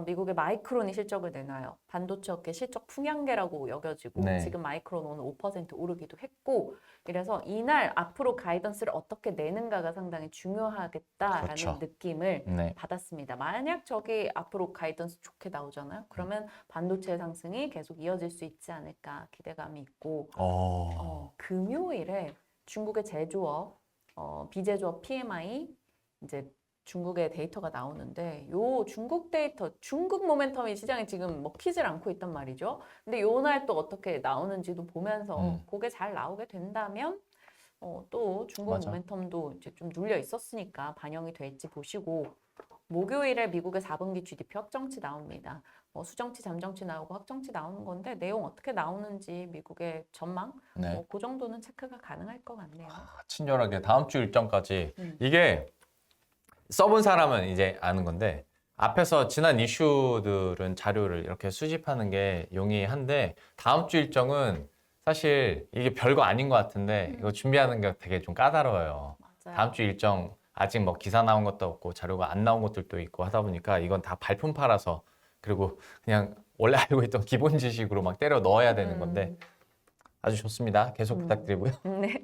미국의 마이크론이 실적을 내놔요. 반도체 업계 실적 풍향계라고 여겨지고 네. 지금 마이크론 오늘 5% 오르기도 했고 이래서 이날 앞으로 가이던스를 어떻게 내는가가 상당히 중요하겠다라는 그렇죠. 느낌을 네. 받았습니다. 만약 저기 앞으로 가이던스 좋게 나오잖아요. 그러면 반도체 상승이 계속 이어질 수 있지 않을까 기대감이 있고 금요일에 중국의 제조업, 비제조업 PMI 이제 중국의 데이터가 나오는데 요 중국 데이터, 중국 모멘텀이 시장에 지금 먹히질 않고 있단 말이죠. 근데 요 날 또 어떻게 나오는지도 보면서 그게 잘 나오게 된다면 또 중국 맞아. 모멘텀도 이제 좀 눌려 있었으니까 반영이 될지 보시고 목요일에 미국의 4분기 GDP 확정치 나옵니다. 뭐 수정치, 잠정치 나오고 확정치 나오는 건데 내용 어떻게 나오는지 미국의 전망 네. 뭐 그 정도는 체크가 가능할 것 같네요. 친절하게 다음 주 일정까지. 음. 이게 써본 사람은 이제 아는 건데 앞에서 지난 이슈들은 자료를 이렇게 수집하는 게 용이한데 다음 주 일정은 사실 이게 별거 아닌 것 같은데 이거 준비하는 게 되게 좀 까다로워요. 맞아요. 다음 주 일정 아직 뭐 기사 나온 것도 없고 자료가 안 나온 것들도 있고 하다 보니까 이건 다 발품팔아서 그리고 그냥 원래 알고 있던 기본 지식으로 막 때려 넣어야 되는 건데 아주 좋습니다. 계속 부탁드리고요. 네.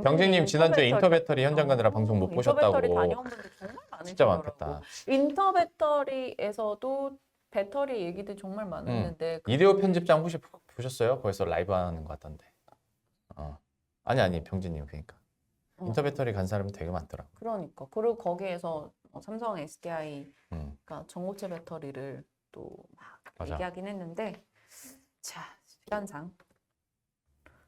병진님 지난주에 인터배터리 현장 가느라 방송 못 인터배터리 보셨다고. 다녀온 분들 정말 진짜 많으시더라고. 많겠다. 인터배터리에서도 배터리 얘기도 정말 많았는데 이대호 편집장 혹시 보셨어요? 거기서 라이브 하는 것 같던데. 아니 병진님 그러니까. 인터배터리 간 사람이 되게 많더라고. 그러니까 그리고 거기에서 삼성 SDI가 음, 전고체 배터리를 또 막 맞아. 얘기하긴 했는데 자 시간상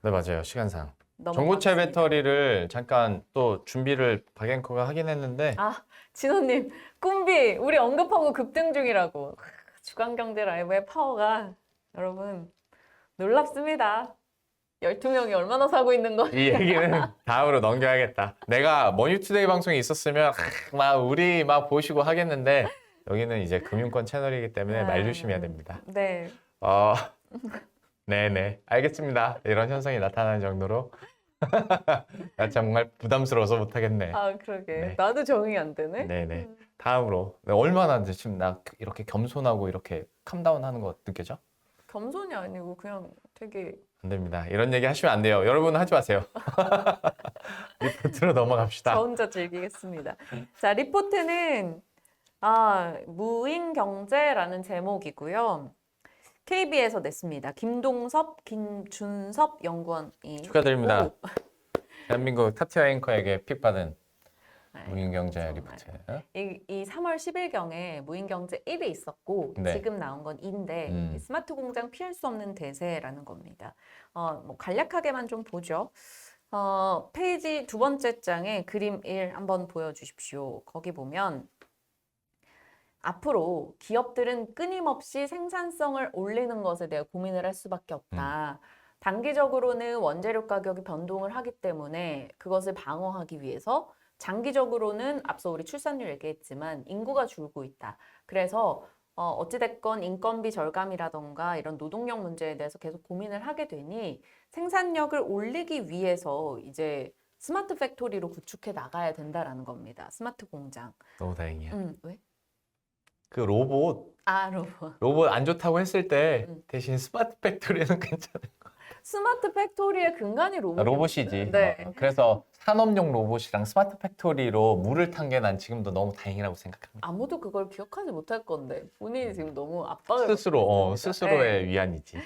네 맞아요 시간상. 넘어가겠습니다. 전고체 배터리를 잠깐 또 준비를 박앵커가 하긴 했는데 아 진호님 꿈비 우리 언급하고 급등 중이라고 주간경제 라이브의 파워가 여러분 놀랍습니다. 12명이 얼마나 사고 있는 거예요? 이 얘기는 다음으로 넘겨야겠다. 내가 머니투데이 방송이 있었으면 막 우리 막 보시고 하겠는데 여기는 이제 금융권 채널이기 때문에 말 조심해야 됩니다. 네. 네네 알겠습니다. 이런 현상이 나타나는 정도로 나 정말 부담스러워서 못하겠네. 아 그러게 네. 나도 적응이 안 되네. 네네 다음으로 얼마나 지금 나 이렇게 겸손하고 이렇게 캄다운하는 거 느껴져? 겸손이 아니고 그냥 되게 안 됩니다. 이런 얘기 하시면 안 돼요. 여러분 하지 마세요. 리포트로 넘어갑시다. 저 혼자 즐기겠습니다. 자 리포트는 무인경제라는 제목이고요. KB에서 냈습니다. 김동섭, 김준섭 연구원이 축하드립니다. 오! 대한민국 탑티어 앵커에게 픽받은 네, 무인경제 정말. 리포트. 이 3월 10일경에 무인경제 1이 있었고 네. 지금 나온 건 2인데 스마트 공장 피할 수 없는 대세라는 겁니다. 뭐 간략하게만 좀 보죠. 페이지 두 번째 장에 그림 1 한번 보여주십시오. 거기 보면 앞으로 기업들은 끊임없이 생산성을 올리는 것에 대해 고민을 할 수밖에 없다. 단기적으로는 원재료 가격이 변동을 하기 때문에 그것을 방어하기 위해서 장기적으로는 앞서 우리 출산율 얘기했지만 인구가 줄고 있다. 그래서 어찌됐건 인건비 절감이라던가 이런 노동력 문제에 대해서 계속 고민을 하게 되니 생산력을 올리기 위해서 이제 스마트 팩토리로 구축해 나가야 된다라는 겁니다. 스마트 공장. 너무 다행이야. 왜? 그 로봇 로봇. 안 좋다고 했을 때 대신 스마트 팩토리는 괜찮아요. 스마트 팩토리의 근간이 로봇이지. 네. 그래서 산업용 로봇이랑 스마트 팩토리로 물을 탄 게 난 지금도 너무 다행이라고 생각합니다. 아무도 그걸 기억하지 못할 건데 본인이 지금 너무 압박을 스스로 받고 있습니다. 스스로의 네. 위안이지.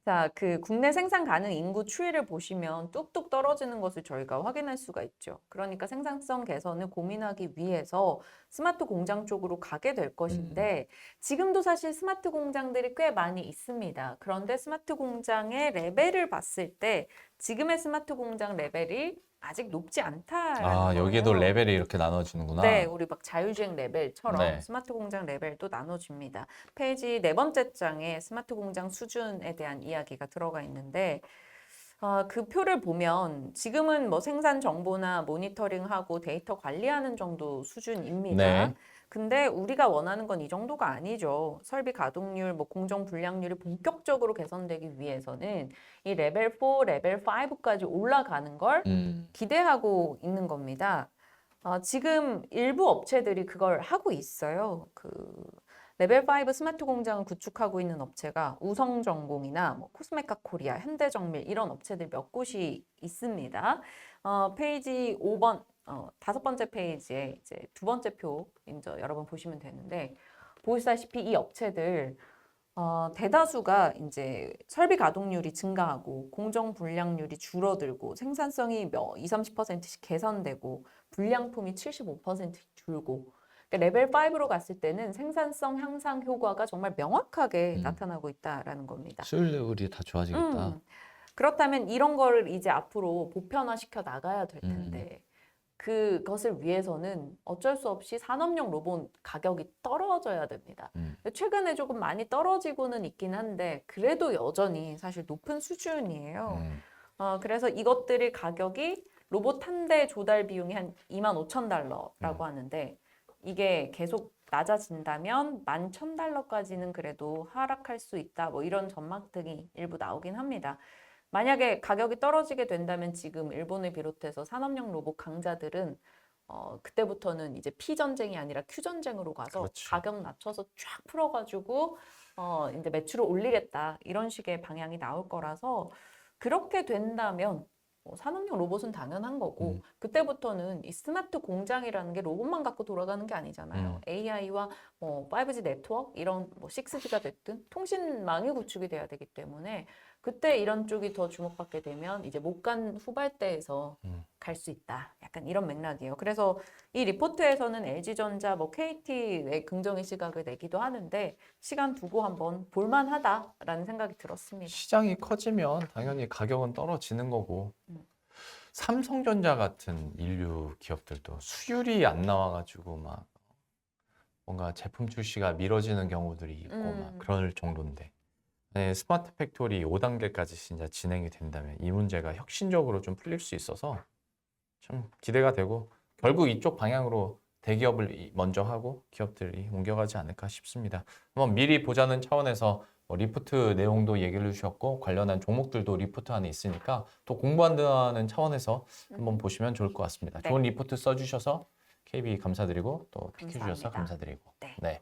자, 그 국내 생산 가능 인구 추이를 보시면 뚝뚝 떨어지는 것을 저희가 확인할 수가 있죠. 그러니까 생산성 개선을 고민하기 위해서 스마트 공장 쪽으로 가게 될 것인데 지금도 사실 스마트 공장들이 꽤 많이 있습니다. 그런데 스마트 공장의 레벨을 봤을 때 지금의 스마트 공장 레벨이 아직 높지 않다라는 여기에도 거예요. 레벨이 이렇게 나눠지는구나. 네, 우리 막 자율주행 레벨처럼 네. 스마트 공장 레벨도 나눠집니다. 페이지 네 번째 장에 스마트 공장 수준에 대한 이야기가 들어가 있는데 그 표를 보면 지금은 뭐 생산 정보나 모니터링하고 데이터 관리하는 정도 수준입니다. 네. 근데 우리가 원하는 건 이 정도가 아니죠. 설비 가동률, 뭐 공정 불량률이 본격적으로 개선되기 위해서는 이 레벨 4, 레벨 5까지 올라가는 걸 기대하고 있는 겁니다. 지금 일부 업체들이 그걸 하고 있어요. 그 레벨 5 스마트 공장을 구축하고 있는 업체가 우성전공이나 뭐 코스메카 코리아, 현대정밀 이런 업체들 몇 곳이 있습니다. 페이지 5번, 다섯 번째 페이지에 이제 두 번째 표 이제 여러분 보시면 되는데 보시다시피 이 업체들 대다수가 이제 설비 가동률이 증가하고 공정 불량률이 줄어들고 생산성이 20-30%씩 개선되고 불량품이 75%씩 줄고 그러니까 레벨 5로 갔을 때는 생산성 향상 효과가 정말 명확하게 나타나고 있다라는 겁니다. 수율이 다 좋아지겠다. 그렇다면 이런 걸 이제 앞으로 보편화시켜 나가야 될 텐데 그것을 위해서는 어쩔 수 없이 산업용 로봇 가격이 떨어져야 됩니다. 최근에 조금 많이 떨어지고는 있긴 한데 그래도 여전히 사실 높은 수준이에요. 그래서 이것들이 가격이 로봇 한 대 조달 비용이 한 25,000달러라고 하는데 이게 계속 낮아진다면 11,000달러까지는 그래도 하락할 수 있다. 뭐 이런 전망들이 일부 나오긴 합니다. 만약에 가격이 떨어지게 된다면 지금 일본을 비롯해서 산업용 로봇 강자들은 그때부터는 이제 P전쟁이 아니라 Q전쟁으로 가서 그렇지. 가격 낮춰서 쫙 풀어가지고 이제 매출을 올리겠다 이런 식의 방향이 나올 거라서 그렇게 된다면 산업용 로봇은 당연한 거고 그때부터는 이 스마트 공장이라는 게 로봇만 갖고 돌아가는 게 아니잖아요. AI와 뭐 5G 네트워크 이런 뭐 6G가 됐든 통신망이 구축이 돼야 되기 때문에 그때 이런 쪽이 더 주목받게 되면 이제 못 간 후발대에서 갈 수 있다. 약간 이런 맥락이에요. 그래서 이 리포트에서는 LG전자, 뭐 KT의 긍정의 시각을 내기도 하는데 시간 두고 한번 볼만하다라는 생각이 들었습니다. 시장이 커지면 당연히 가격은 떨어지는 거고 삼성전자 같은 인류 기업들도 수율이 안 나와가지고 막 뭔가 제품 출시가 미뤄지는 경우들이 있고 막 그럴 정도인데 네, 스마트 팩토리 5단계까지 진짜 진행이 된다면 이 문제가 혁신적으로 좀 풀릴 수 있어서 좀 기대가 되고 결국 이쪽 방향으로 대기업을 먼저 하고 기업들이 옮겨가지 않을까 싶습니다. 한번 미리 보자는 차원에서 리포트 내용도 얘기를 주셨고 관련한 종목들도 리포트 안에 있으니까 또 공부한다는 차원에서 한번 보시면 좋을 것 같습니다. 네. 좋은 리포트 써주셔서 KB 감사드리고 또 PQ 주셔서 감사합니다. 감사드리고 네. 네.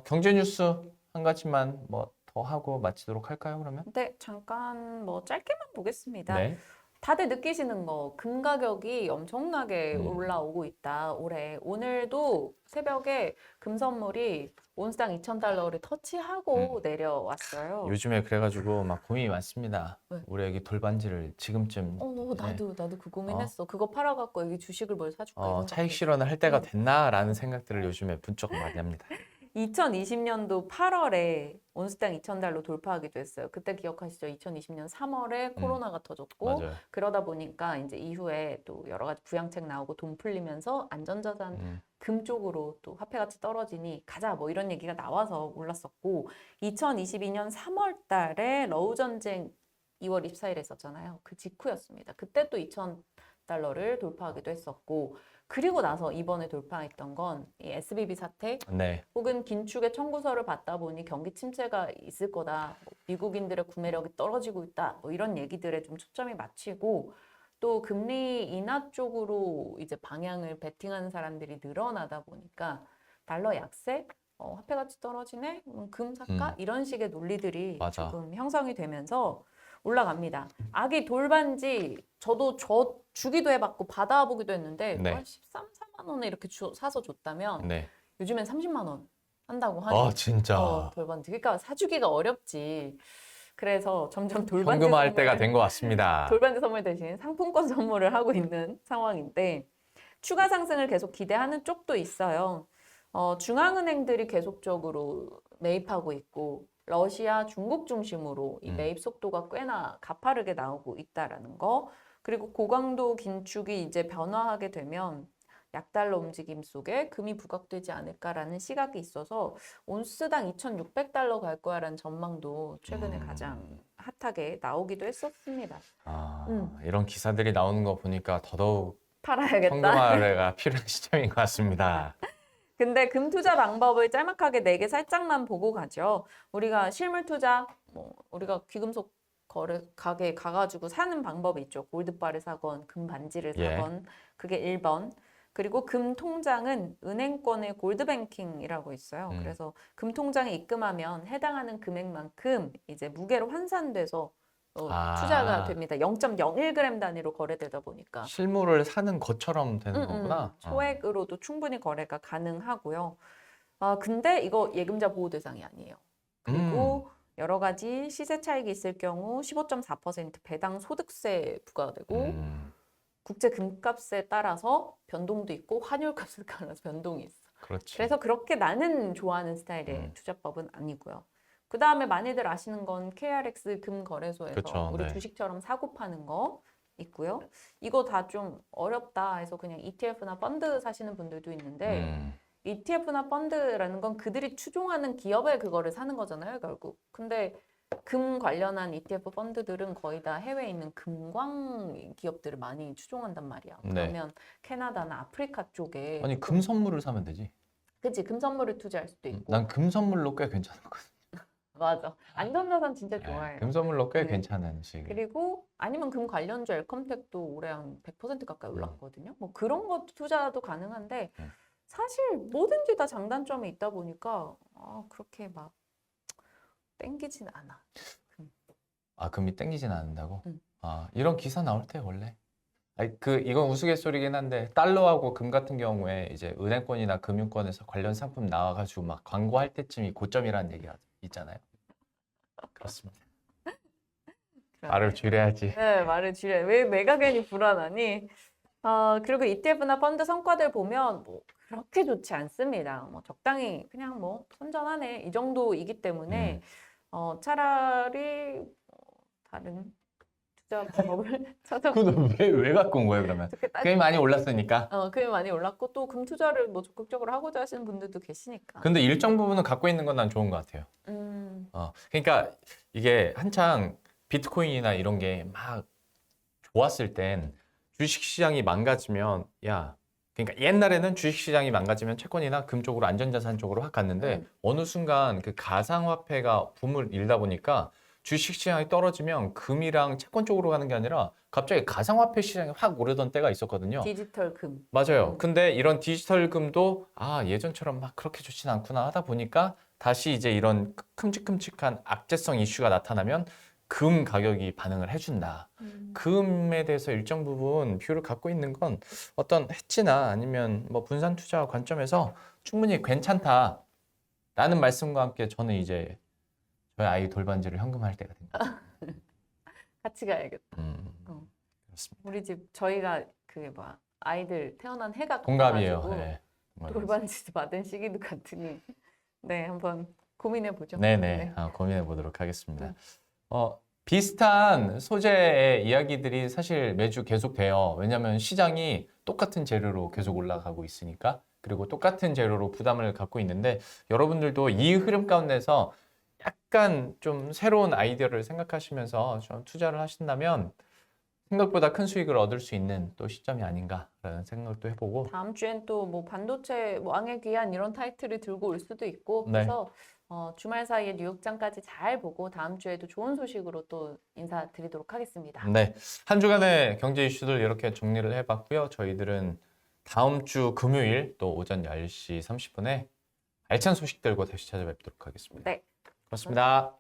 경제 뉴스 한 가지만 뭐 더 하고 마치도록 할까요, 그러면? 네, 잠깐 뭐 짧게만 보겠습니다. 네. 다들 느끼시는 거, 금 가격이 엄청나게 올라오고 있다, 올해. 오늘도 새벽에 금 선물이 온스당 2,000달러를 터치하고 내려왔어요. 요즘에 그래가지고 막 고민이 많습니다. 왜? 우리 애기 돌반지를 지금쯤 나도 그 고민했어. 그거 팔아갖고 여기 주식을 뭘 사줄까? 이런 차익 생각이 실현을 할 때가 됐나라는 생각들을 요즘에 분적 많이 합니다. 2020년도 8월에 온스당 2,000달러 돌파하기도 했어요. 그때 기억하시죠? 2020년 3월에 코로나가 터졌고 맞아요. 그러다 보니까 이제 이후에 또 여러 가지 부양책 나오고 돈 풀리면서 안전자산 금 쪽으로 또 화폐 가치 떨어지니 가자 뭐 이런 얘기가 나와서 올랐었고 2022년 3월 달에 러우 전쟁 2월 24일에 있었잖아요. 그 직후였습니다. 그때 또 2,000달러를 돌파하기도 했었고 그리고 나서 이번에 돌파했던 건 이 SBB 사태 네. 혹은 긴축의 청구서를 받다 보니 경기 침체가 있을 거다. 뭐 미국인들의 구매력이 떨어지고 있다. 뭐 이런 얘기들에 좀 초점이 맞추고 또 금리 인하 쪽으로 이제 방향을 베팅하는 사람들이 늘어나다 보니까 달러 약세, 화폐 가치 떨어지네, 금 살까? 이런 식의 논리들이 맞아. 조금 형성이 되면서 올라갑니다. 아기 돌반지 저도 주기도 해봤고 받아보기도 했는데 네. 한 13, 4만 원에 이렇게 사서 줬다면 네. 요즘엔 30만 원 한다고 하니 진짜. 돌반지. 그러니까 사주기가 어렵지. 그래서 점점 돌반지 현금화할 때가 된 것 같습니다. 돌반지 선물 대신 상품권 선물을 하고 있는 상황인데 추가 상승을 계속 기대하는 쪽도 있어요. 중앙은행들이 계속적으로 매입하고 있고 러시아, 중국 중심으로 이 매입 속도가 꽤나 가파르게 나오고 있다라는 거. 그리고 고강도 긴축이 이제 변화하게 되면 약달러 움직임 속에 금이 부각되지 않을까라는 시각이 있어서 온스당 2,600달러 갈 거야라는 전망도 최근에 가장 핫하게 나오기도 했었습니다. 이런 기사들이 나오는 거 보니까 더더욱 팔아야겠다. 현금화가 필요한 시점인 것 같습니다. 근데 금 투자 방법을 짤막하게 4개 살짝만 보고 가죠. 우리가 실물 투자, 뭐 우리가 귀금속 거래 가게에 가가지고 사는 방법이 있죠. 골드바를 사건, 금 반지를 사건, 그게 1번. 그리고 금 통장은 은행권의 골드뱅킹이라고 있어요. 그래서 금 통장에 입금하면 해당하는 금액만큼 이제 무게로 환산돼서 투자가 됩니다. 0.01g 단위로 거래되다 보니까 실물을 사는 것처럼 되는 거구나. 소액으로도 충분히 거래가 가능하고요. 근데 이거 예금자 보호 대상이 아니에요. 그리고 여러 가지 시세 차익이 있을 경우 15.4% 배당 소득세 부과되고 국제 금값에 따라서 변동도 있고 환율값에 따라서 변동이 있어. 그렇지. 그래서 그렇게 나는 좋아하는 스타일의 투자법은 아니고요. 그 다음에 많이들 아시는 건 KRX 금거래소에서 그쵸, 우리 네. 주식처럼 사고 파는 거 있고요. 이거 다 좀 어렵다 해서 그냥 ETF나 펀드 사시는 분들도 있는데 ETF나 펀드라는 건 그들이 추종하는 기업의 그거를 사는 거잖아요, 결국. 근데 금 관련한 ETF 펀드들은 거의 다 해외에 있는 금광 기업들을 많이 추종한단 말이야. 네. 그러면 캐나다나 아프리카 쪽에 아니 금 선물을 사면 되지. 그치, 금 선물을 투자할 수도 있고. 난 금 선물로 꽤 괜찮거든. 맞아. 안전자산 진짜 좋아해요. 금 선물로 꽤 네. 괜찮은 식. 그리고 아니면 금 관련주 엘컴텍도 올해 한 100% 가까이 음. 올랐거든요. 뭐 그런 것도 투자도 가능한데 음. 사실 뭐든지 다 장단점이 있다 보니까 그렇게 막 땡기진 않아. 아, 금이 땡기진 않는다고? 응. 아, 이런 기사 나올 때 원래. 아니, 이건 우스갯소리긴 한데 달러하고 금 같은 경우에 이제 은행권이나 금융권에서 관련 상품 나와가지고 막 광고할 때쯤이 고점이라는 얘기가 있잖아요. 그렇습니다. 말을 줄여야지. 네, 말을 줄여. 왜 내가 괜히 불안하니? 그리고 ETF나 펀드 성과들 보면 뭐 그렇게 좋지 않습니다. 뭐 적당히 그냥 뭐 선전하네 이 정도이기 때문에 차라리 다른 투자 방법을 찾아보고 그건 왜 갖고 온 거예요, 그러면? 꽤 많이 올랐으니까. 그게 많이 올랐고 또 금 투자를 뭐 적극적으로 하고자 하시는 분들도 계시니까. 근데 일정 부분은 갖고 있는 건 난 좋은 것 같아요. 그러니까 이게 한창 비트코인이나 이런 게 막 좋았을 땐 주식시장이 망가지면 그러니까 옛날에는 주식시장이 망가지면 채권이나 금 쪽으로 안전자산 쪽으로 확 갔는데 어느 순간 그 가상화폐가 붐을 일다 보니까 주식시장이 떨어지면 금이랑 채권 쪽으로 가는 게 아니라 갑자기 가상화폐 시장이 확 오르던 때가 있었거든요. 디지털 금. 맞아요. 근데 이런 디지털 금도 예전처럼 막 그렇게 좋진 않구나 하다 보니까 다시 이제 이런 큼직큼직한 악재성 이슈가 나타나면 금 가격이 반응을 해준다. 금에 대해서 일정 부분 뷰를 갖고 있는 건 어떤 해치나 아니면 뭐 분산 투자 관점에서 충분히 괜찮다라는 말씀과 함께 저는 이제 저희 아이 돌반지를 현금화할 때가 된 거죠. 같이 가야겠다. 그렇습니다. 우리 집 저희가 그게 뭐 아이들 태어난 해가 동갑이에요. 같아가지고 네. 돌반지 받은 시기도 같으니 한번 고민해 보죠. 네네. 고민해 보도록 하겠습니다. 비슷한 소재의 이야기들이 사실 매주 계속돼요. 왜냐하면 시장이 똑같은 재료로 계속 올라가고 있으니까. 그리고 똑같은 재료로 부담을 갖고 있는데 여러분들도 이 흐름 가운데서 약간 좀 새로운 아이디어를 생각하시면서 좀 투자를 하신다면 생각보다 큰 수익을 얻을 수 있는 또 시점이 아닌가라는 생각도 해보고 다음 주엔 또 뭐 반도체 왕의 귀환 이런 타이틀을 들고 올 수도 있고 네. 그래서 주말 사이에 뉴욕장까지 잘 보고 다음 주에도 좋은 소식으로 또 인사드리도록 하겠습니다. 네, 한 주간의 경제 이슈들 이렇게 정리를 해봤고요. 저희들은 다음 주 금요일 또 오전 10시 30분에 알찬 소식들과 다시 찾아뵙도록 하겠습니다. 네. 고맙습니다.